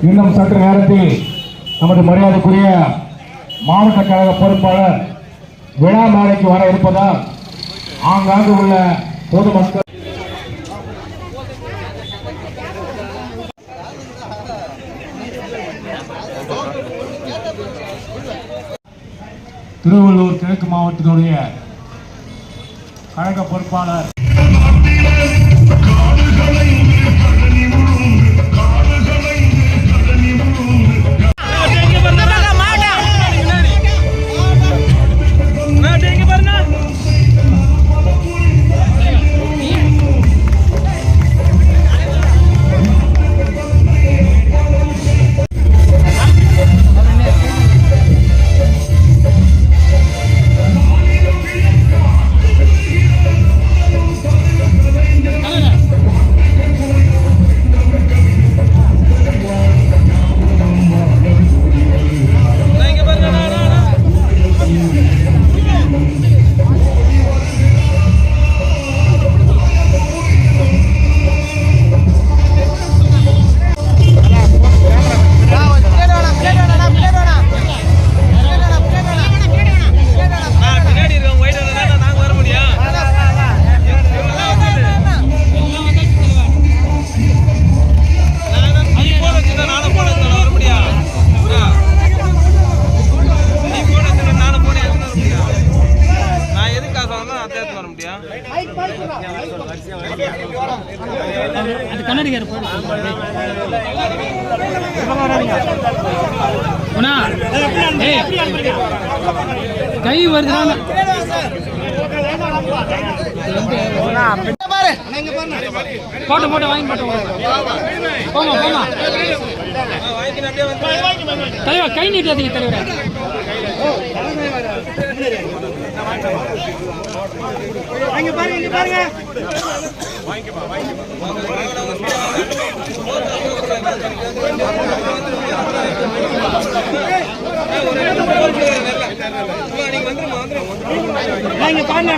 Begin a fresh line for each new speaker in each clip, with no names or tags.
இன்னும் சற்று நேரத்தில் நமது மரியாதைக்குரிய மாவட்ட கழக பொறுப்பாளர் விழா மேடைக்கு வர இருப்பதால் ஆங்காங்கு உள்ள பொதுமக்கள் திருவள்ளூர் கிழக்கு மாவட்டத்துடைய கழக பொறுப்பாளர் கை வருது போட்டோ போட்டோ வாங்கி போட்டோம் போமா போமா தலைவர் கை நீட்டாதீங்க தலைவர் பாருங்க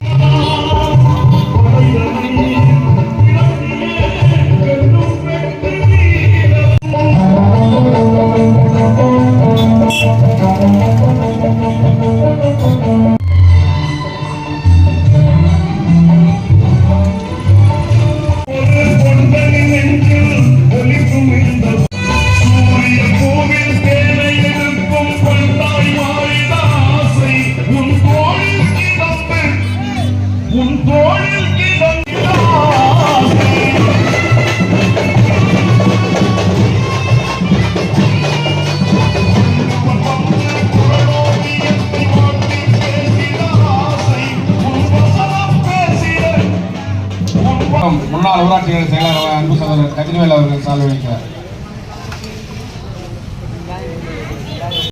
முன்னாள் ஊராட்சி செயலாளர் அன்பு சகோதரர் கதிர்வேல் அவர்கள் சால்வை வைக்கிறார்.